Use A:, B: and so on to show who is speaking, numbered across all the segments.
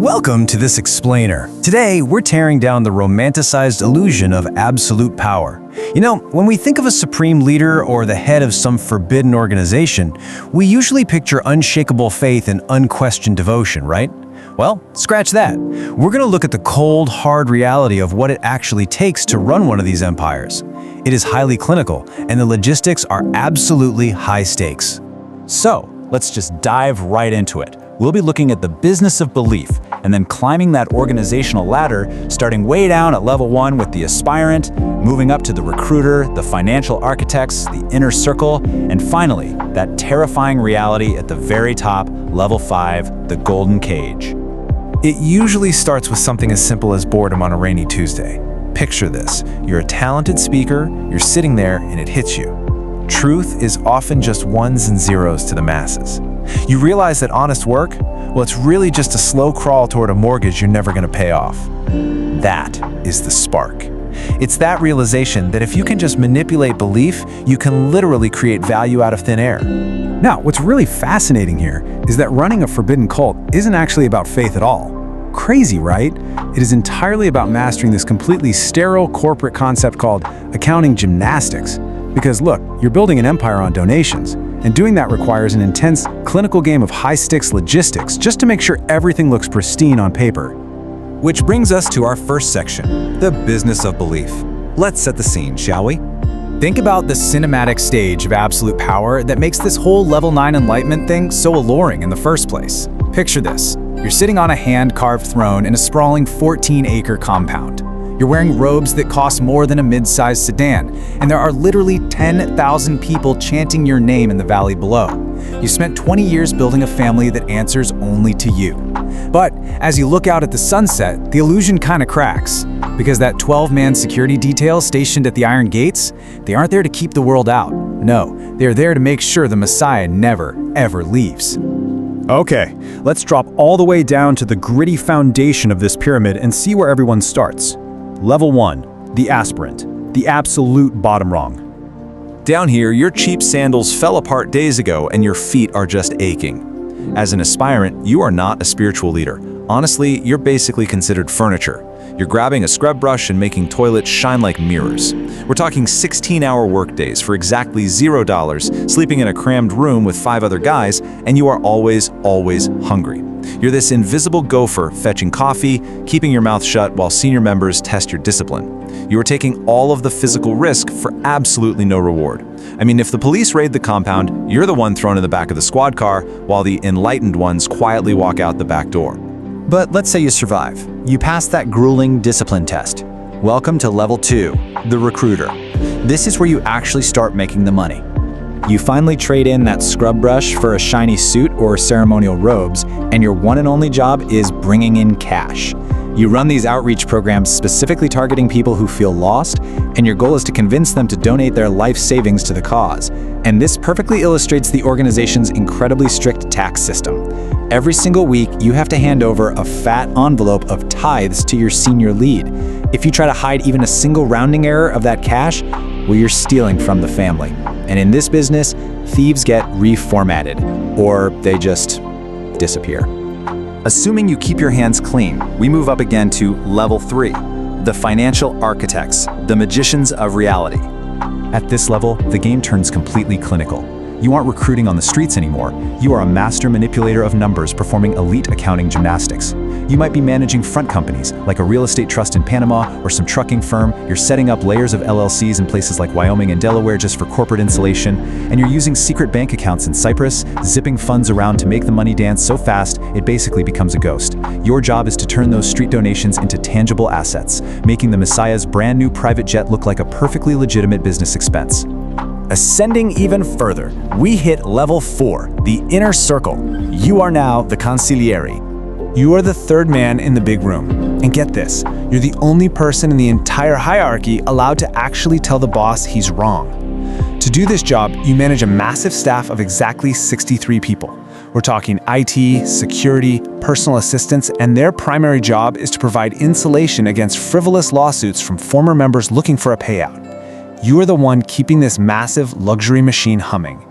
A: Welcome to this explainer. Today, we're tearing down the romanticized illusion of absolute power. You know, when we think of a supreme leader or the head of some forbidden organization, we usually picture unshakable faith and unquestioned devotion, right? Well, scratch that. We're going to look at the cold, hard reality of what it actually takes to run one of these empires. It is highly clinical, and the logistics are absolutely high stakes.
B: So, let's just dive right into it. We'll be looking at the business of belief and then climbing that organizational ladder, starting way down at level 1 with the aspirant, moving up to the recruiter, the financial architects, the inner circle, and finally, that terrifying reality at the very top, level 5, the golden cage.
A: It usually starts with something as simple as boredom on a rainy Tuesday. Picture this. You're a talented speaker, you're sitting there, and it hits you. Truth is often just ones and zeros to the masses. You realize that honest work, well, it's really just a slow crawl toward a mortgage you're never going to pay off. That is the spark. It's that realization that if you can just manipulate belief, you can literally create value out of thin air.
C: Now, what's really fascinating here is that running a forbidden cult isn't actually about faith at all. Crazy, right? It is entirely about mastering this completely sterile corporate concept called accounting gymnastics. Because look, you're building an empire on donations, and doing that requires an intense clinical game of high-stakes logistics just to make sure everything looks pristine on paper.
D: Which brings us to our first section, the business of belief. Let's set the scene, shall we?
E: Think about the cinematic stage of absolute power that makes this whole level 9 enlightenment thing so alluring in the first place. Picture this. You're sitting on a hand-carved throne in a sprawling 14-acre compound. You're wearing robes that cost more than a mid-sized sedan, and there are literally 10,000 people chanting your name in the valley below. You spent 20 years building a family that answers only to you. But as you look out at the sunset, the illusion kind of cracks, because that 12-man security detail stationed at the Iron Gates, they aren't there to keep the world out. No, they're there to make sure the Messiah never, ever leaves.
C: Okay, let's drop all the way down to the gritty foundation of this pyramid and see where everyone starts. Level 1, the aspirant, the absolute bottom rung.
D: Down here, your cheap sandals fell apart days ago and your feet are just aching. As an aspirant, you are not a spiritual leader. Honestly, you're basically considered furniture. You're grabbing a scrub brush and making toilets shine like mirrors. We're talking 16-hour workdays for exactly $0, sleeping in a crammed room with 5 other guys, and you are always hungry. You're this invisible gopher fetching coffee, keeping your mouth shut while senior members test your discipline. You are taking all of the physical risk for absolutely no reward. I mean, if the police raid the compound, you're the one thrown in the back of the squad car, while the enlightened ones quietly walk out the back door.
B: But let's say you survive. You pass that grueling discipline test. Welcome to level 2, the recruiter. This is where you actually start making the money. You finally trade in that scrub brush for a shiny suit or ceremonial robes, and your one and only job is bringing in cash. You run these outreach programs specifically targeting people who feel lost, and your goal is to convince them to donate their life savings to the cause. And this perfectly illustrates the organization's incredibly strict tax system. Every single week, you have to hand over a fat envelope of tithes to your senior lead. If you try to hide even a single rounding error of that cash, well, you're stealing from the family. And in this business, thieves get reformatted, or they just disappear. Assuming you keep your hands clean, we move up again to level 3, the financial architects, the magicians of reality.
C: At this level, the game turns completely clinical. You aren't recruiting on the streets anymore. You are a master manipulator of numbers performing elite accounting gymnastics. You might be managing front companies, like a real estate trust in Panama or some trucking firm. You're setting up layers of LLCs in places like Wyoming and Delaware just for corporate insulation. And you're using secret bank accounts in Cyprus, zipping funds around to make the money dance so fast, it basically becomes a ghost. Your job is to turn those street donations into tangible assets, making the Messiah's brand new private jet look like a perfectly legitimate business expense.
B: Ascending even further, we hit level 4, the inner circle. You are now the consigliere.
A: You are the third man in the big room. And get this, you're the only person in the entire hierarchy allowed to actually tell the boss he's wrong. To do this job, you manage a massive staff of exactly 63 people. We're talking IT, security, personal assistants, and their primary job is to provide insulation against frivolous lawsuits from former members looking for a payout. You are the one keeping this massive luxury machine humming.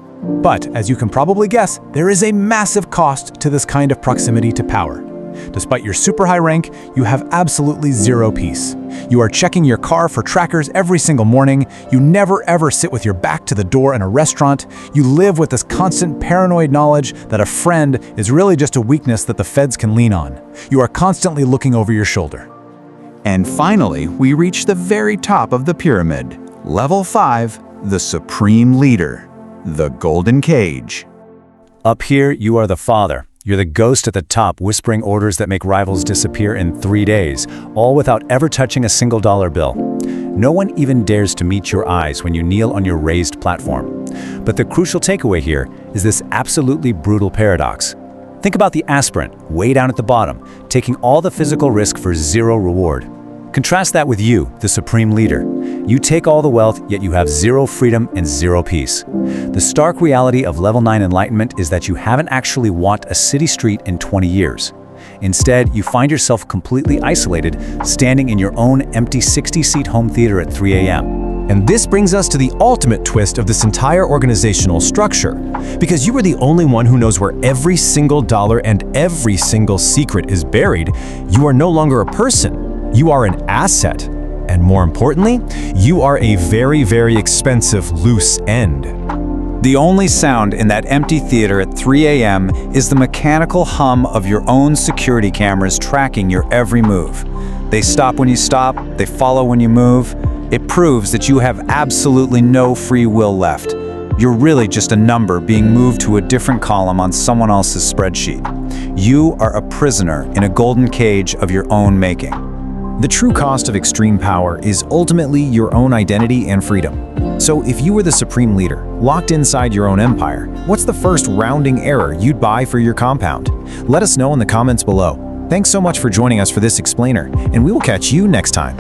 C: But, as you can probably guess, there is a massive cost to this kind of proximity to power. Despite your super high rank, you have absolutely zero peace. You are checking your car for trackers every single morning. You never ever sit with your back to the door in a restaurant. You live with this constant paranoid knowledge that a friend is really just a weakness that the feds can lean on. You are constantly looking over your shoulder.
B: And finally, we reach the very top of the pyramid. Level 5, the Supreme Leader, the Golden Cage.
C: Up here, you are the father. You're the ghost at the top, whispering orders that make rivals disappear in 3 days, all without ever touching a single dollar bill. No one even dares to meet your eyes when you kneel on your raised platform. But the crucial takeaway here is this absolutely brutal paradox. Think about the aspirant, way down at the bottom, taking all the physical risk for zero reward. Contrast that with you, the Supreme Leader. You take all the wealth, yet you have zero freedom and zero peace. The stark reality of Level 9 enlightenment is that you haven't actually walked a city street in 20 years. Instead, you find yourself completely isolated, standing in your own empty 60-seat home theater at 3 a.m.
A: And this brings us to the ultimate twist of this entire organizational structure. Because you are the only one who knows where every single dollar and every single secret is buried, you are no longer a person. You are an asset. And more importantly, you are a very, very expensive loose end.
B: The only sound in that empty theater at 3 a.m. is the mechanical hum of your own security cameras tracking your every move. They stop when you stop, they follow when you move. It proves that you have absolutely no free will left. You're really just a number being moved to a different column on someone else's spreadsheet. You are a prisoner in a golden cage of your own making.
A: The true cost of extreme power is ultimately your own identity and freedom. So if you were the Supreme Leader, locked inside your own empire, what's the first rounding error you'd buy for your compound? Let us know in the comments below. Thanks so much for joining us for this explainer, and we will catch you next time.